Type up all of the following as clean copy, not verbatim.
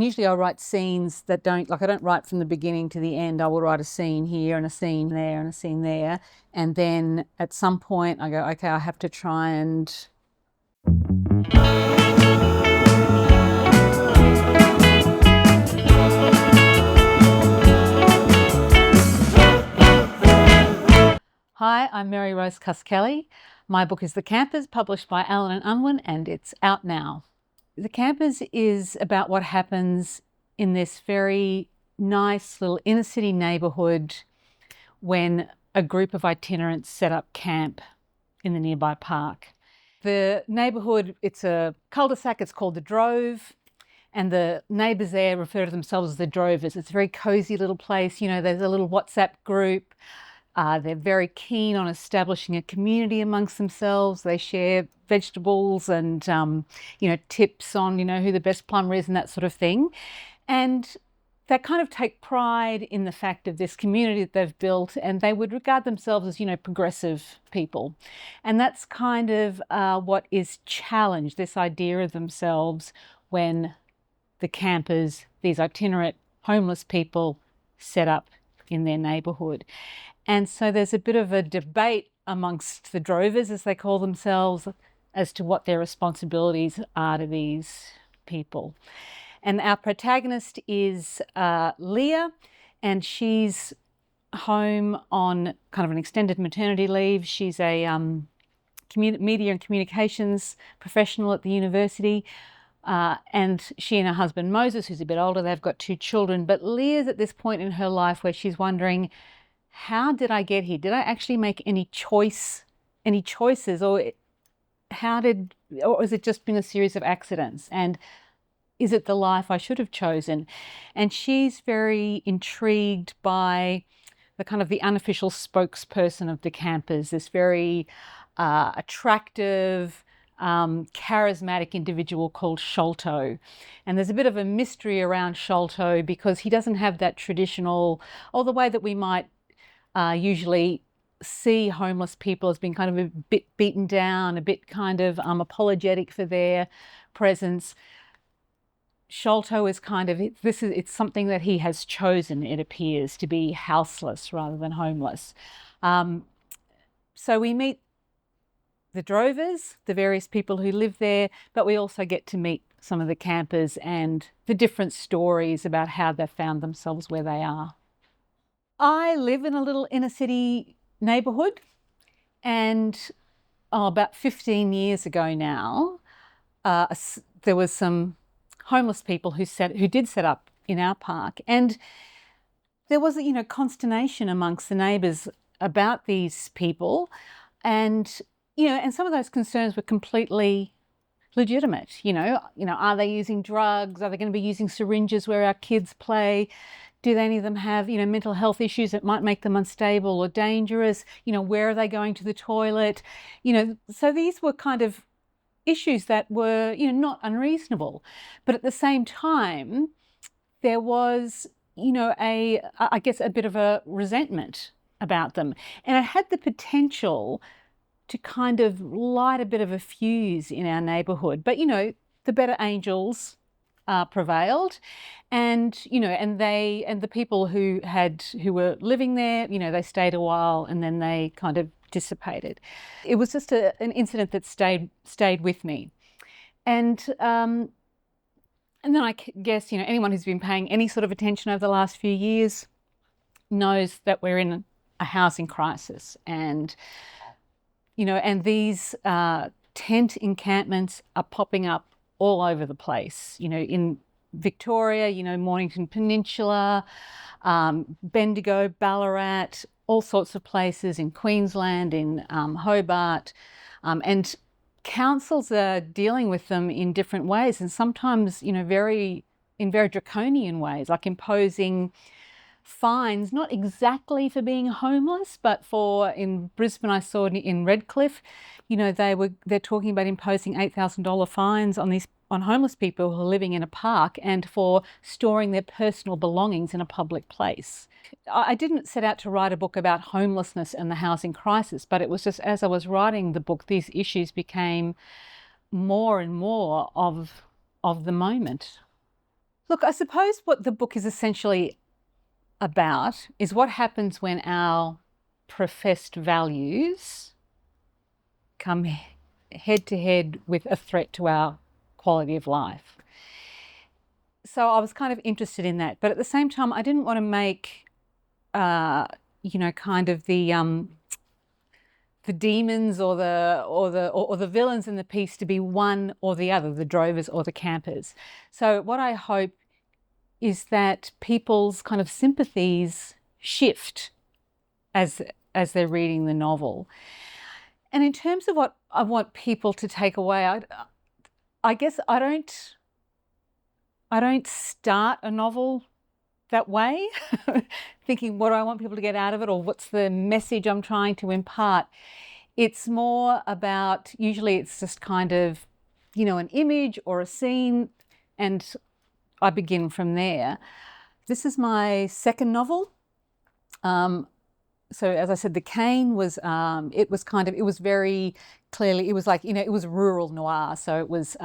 Usually I write scenes that I don't write from the beginning to the end. I will write a scene here and a scene there and a scene there. And then at some point I go, okay, I have to try and... Hi, I'm Maryrose Cuskelly. My book is The Campers, published by Allen and Unwin, and it's out now. The Campers is about what happens in this very nice little inner city neighbourhood when a group of itinerants set up camp in the nearby park. The neighbourhood, it's a cul-de-sac, it's called the Drove, and the neighbours there refer to themselves as the Drovers. It's a very cosy little place. There's a little WhatsApp group. They're very keen on establishing a community amongst themselves. They share vegetables and, tips on, who the best plumber is and that sort of thing. And they kind of take pride in the fact of this community that they've built, and they would regard themselves as, progressive people. And that's kind of what is challenged, this idea of themselves when the campers, these itinerant homeless people, set up in their neighbourhood. And so there's a bit of a debate amongst the drovers, as they call themselves, as to what their responsibilities are to these people. And our protagonist is Leah, and she's home on kind of an extended maternity leave. She's a media and communications professional at the university. And she and her husband Moses, who's a bit older, they've got 2 children. But Leah's at this point in her life where she's wondering, how did I get here? Did I actually make any choices, or has it just been a series of accidents? And is it the life I should have chosen? And she's very intrigued by the kind of the unofficial spokesperson of the campers, this very attractive, charismatic individual called Sholto. And there's a bit of a mystery around Sholto because he doesn't have that traditional, or the way that we might usually see homeless people as being kind of a bit beaten down, a bit kind of apologetic for their presence. Sholto is it's something that he has chosen, it appears, to be houseless rather than homeless. So we meet the drovers, the various people who live there, but we also get to meet some of the campers and the different stories about how they've found themselves where they are. I live in a little inner city neighbourhood, and about 15 years ago now, there was some homeless people who did set up in our park, and there was consternation amongst the neighbours about these people, and and some of those concerns were completely legitimate. Are they using drugs? Are they going to be using syringes where our kids play? Do any of them have, mental health issues that might make them unstable or dangerous? Where are they going to the toilet? So these were kind of issues that were, not unreasonable. But at the same time, there was, I guess a bit of a resentment about them. And it had the potential to kind of light a bit of a fuse in our neighbourhood. But, the better angels prevailed, and the people who were living there, they stayed a while and then they kind of dissipated. It was just an incident that stayed with me, and then I guess anyone who's been paying any sort of attention over the last few years knows that we're in a housing crisis, and and these tent encampments are popping up all over the place, in Victoria, Mornington Peninsula, Bendigo, Ballarat, all sorts of places in Queensland, in Hobart, and councils are dealing with them in different ways, and sometimes, in very draconian ways, like imposing fines, not exactly for being homeless, but in Brisbane, I saw in Redcliffe, they're talking about imposing $8,000 fines on homeless people who are living in a park and for storing their personal belongings in a public place. I didn't set out to write a book about homelessness and the housing crisis, but it was just as I was writing the book, these issues became more and more of the moment. Look, I suppose what the book is essentially about is what happens when our professed values come head to head with a threat to our quality of life. So I was kind of interested in that, but at the same time, I didn't want to make, kind of the demons or the villains in the piece to be one or the other, the drovers or the campers. So what I hope is that people's kind of sympathies shift as they're reading the novel. And in terms of what I want people to take away, I guess I don't start a novel that way, thinking what do I want people to get out of it or what's the message I'm trying to impart. It's more about, usually it's just kind of, an image or a scene, and I begin from there. This is my second novel. So as I said, The Cane was, it was very clearly, it was like, it was rural noir. So it was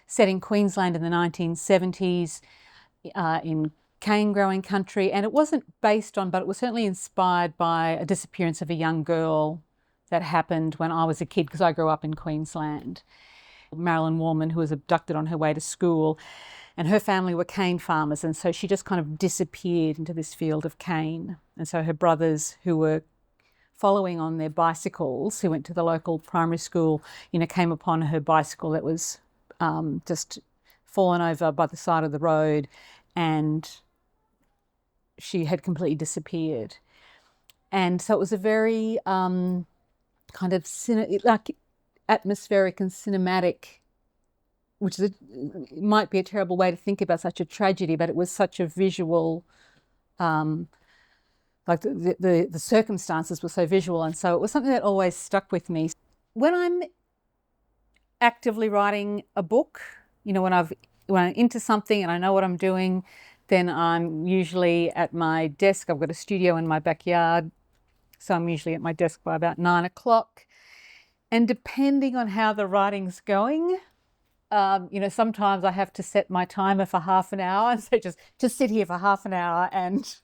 set in Queensland in the 1970s, in cane growing country. And it wasn't based on, but it was certainly inspired by a disappearance of a young girl that happened when I was a kid, because I grew up in Queensland. Marilyn Warman, who was abducted on her way to school, and her family were cane farmers, and so she just kind of disappeared into this field of cane. And so her brothers, who were following on their bicycles, who went to the local primary school, came upon her bicycle that was just fallen over by the side of the road, and she had completely disappeared. And so it was a very kind of atmospheric and cinematic, which is it might be a terrible way to think about such a tragedy, but it was such a visual, like the circumstances were so visual, and so it was something that always stuck with me. When I'm actively writing a book, when I'm into something and I know what I'm doing, then I'm usually at my desk. I've got a studio in my backyard, so I'm usually at my desk by about 9 o'clock. And depending on how the writing's going, sometimes I have to set my timer for half an hour, and so just sit here for half an hour, and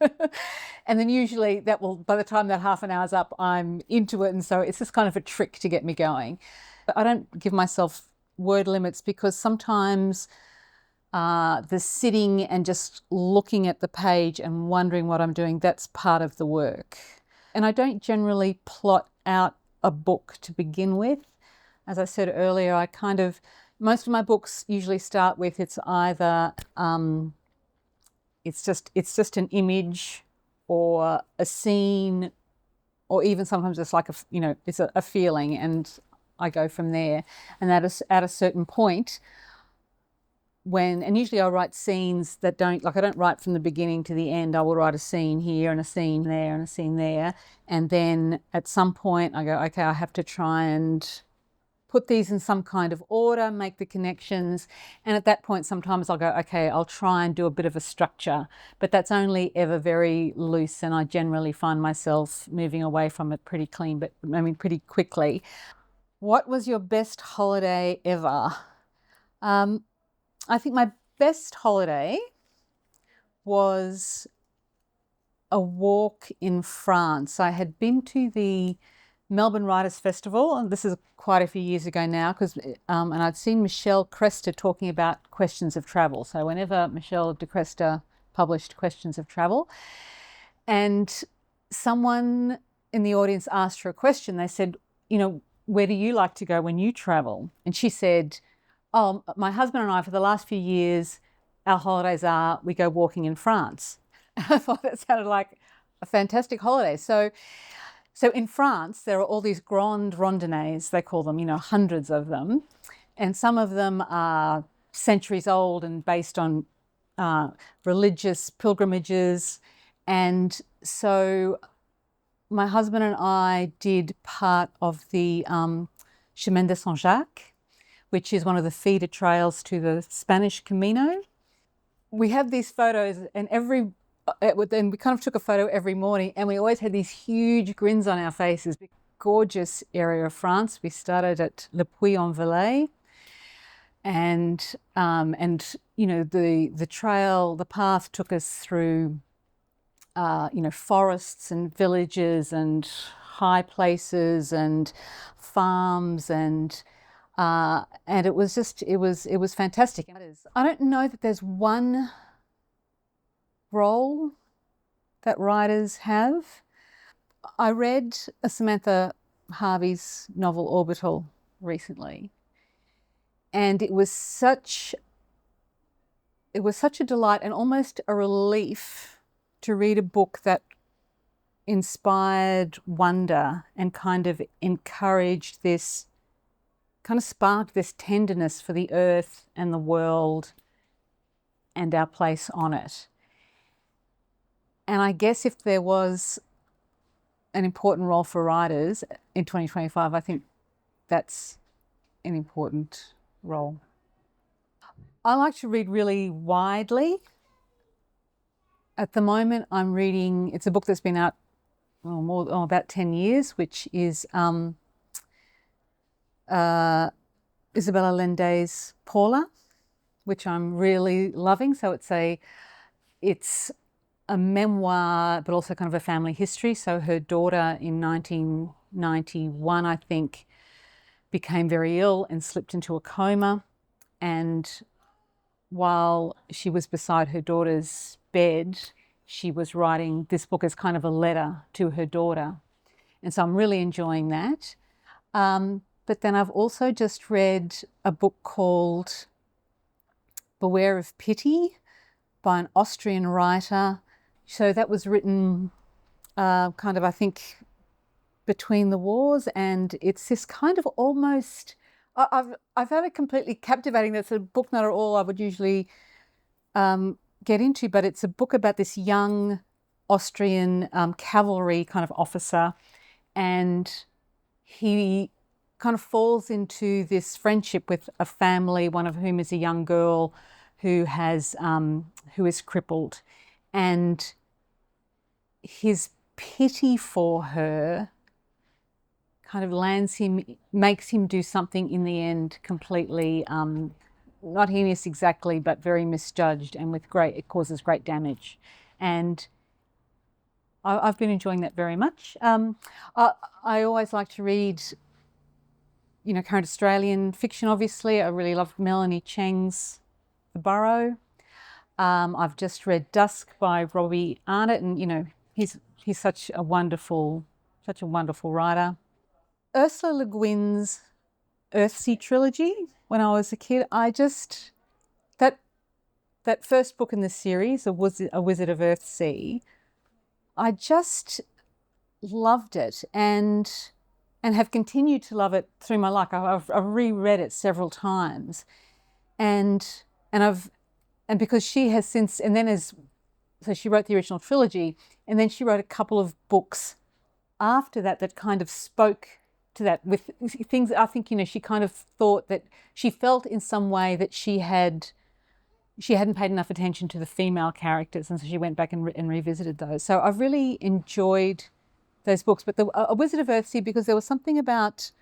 and then usually that will, by the time that half an hour's up, I'm into it, and so it's just kind of a trick to get me going. But I don't give myself word limits, because sometimes the sitting and just looking at the page and wondering what I'm doing, that's part of the work. And I don't generally plot out a book to begin with. As I said earlier, most of my books usually start with, it's either it's just an image or a scene, or even sometimes it's like it's a feeling, and I go from there. And at a certain point, and usually I write scenes that I don't write from the beginning to the end. I will write a scene here and a scene there and a scene there. And then at some point I go, okay, I have to try and put these in some kind of order, make the connections. And at that point, sometimes I'll go, okay, I'll try and do a bit of a structure, but that's only ever very loose. And I generally find myself moving away from it pretty quickly. What was your best holiday ever? I think my best holiday was a walk in France. I had been to the Melbourne Writers' Festival, and this is quite a few years ago now, and I'd seen Michelle Cresta talking about questions of travel. So whenever Michelle de Cresta published Questions of Travel, and someone in the audience asked her a question, they said, where do you like to go when you travel? And she said, oh, my husband and I, for the last few years, our holidays we go walking in France. And I thought that sounded like a fantastic holiday. So in France, there are all these grandes randonnées, they call them, hundreds of them. And some of them are centuries old and based on religious pilgrimages. And so my husband and I did part of the Chemin de Saint-Jacques, which is one of the feeder trails to the Spanish Camino. We have these photos, and we kind of took a photo every morning, and we always had these huge grins on our faces. Gorgeous area of France. We started at Le Puy-en-Velay, and you know, the path took us through you know, forests and villages and high places and farms, and it was just it was fantastic. I don't know that there's one role that writers have. I read Samantha Harvey's novel Orbital recently, and it was such a delight and almost a relief to read a book that inspired wonder and kind of encouraged this, kind of sparked this tenderness for the earth and the world and our place on it. And I guess if there was an important role for writers in 2025, I think that's an important role. I like to read really widely. At the moment, I'm reading, it's a book that's been out about 10 years, which is Isabella Allende's Paula, which I'm really loving. So it's a memoir, but also kind of a family history. So her daughter in 1991, I think, became very ill and slipped into a coma. And while she was beside her daughter's bed, she was writing this book as kind of a letter to her daughter. And so I'm really enjoying that. But then I've also just read a book called Beware of Pity by an Austrian writer. So that was written kind of, I think, between the wars, and it's this kind of almost, I've found it completely captivating. That's a book not at all I would usually get into, but it's a book about this young Austrian cavalry kind of officer, and he kind of falls into this friendship with a family, one of whom is a young girl who is crippled, and his pity for her kind of makes him do something in the end completely not heinous exactly, but very misjudged, and it causes great damage. And I've been enjoying that very much. I always like to read, you know, current Australian fiction, obviously. I really loved Melanie Cheng's The Burrow. I've just read Dusk by Robbie Arnott, and, you know, he's such a wonderful writer. Ursula Le Guin's Earthsea trilogy, when I was a kid, that first book in the series, A Wizard of Earthsea, I just loved it and have continued to love it through my life. I've reread it several times, and because she has since, and then so she wrote the original trilogy, and then she wrote a couple of books after that kind of spoke to that, with things. I think, you know, she kind of thought that she felt in some way that she hadn't paid enough attention to the female characters, and so she went back and revisited those. So I've really enjoyed those books. But A Wizard of Earthsea, because there was something about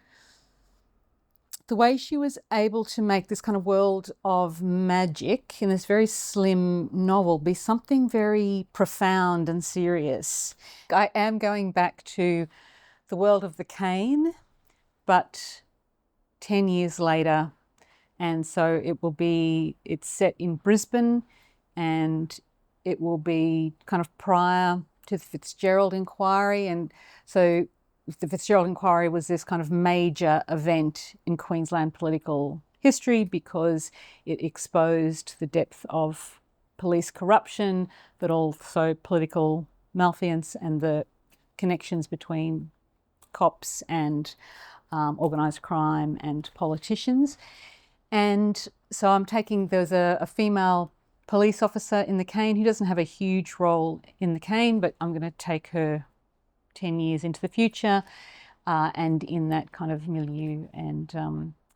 the way she was able to make this kind of world of magic in this very slim novel be something very profound and serious. I am going back to the world of the cane, but 10 years later. And so it's set in Brisbane, and it will be kind of prior to the Fitzgerald inquiry. And so the Fitzgerald inquiry was this kind of major event in Queensland political history, because it exposed the depth of police corruption, but also political malfeasance and the connections between cops and organised crime and politicians. And so there's a female police officer in the cane who doesn't have a huge role in the cane, but I'm going to take her 10 years into the future and in that kind of milieu. And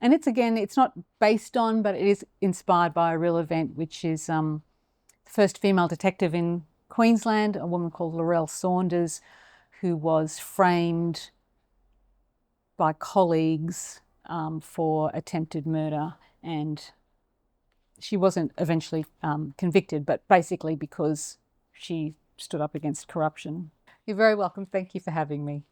it's not based on, but it is inspired by a real event, which is the first female detective in Queensland, a woman called Laurel Saunders, who was framed by colleagues for attempted murder. and she wasn't eventually convicted, but basically because she stood up against corruption. You're very welcome. Thank you for having me.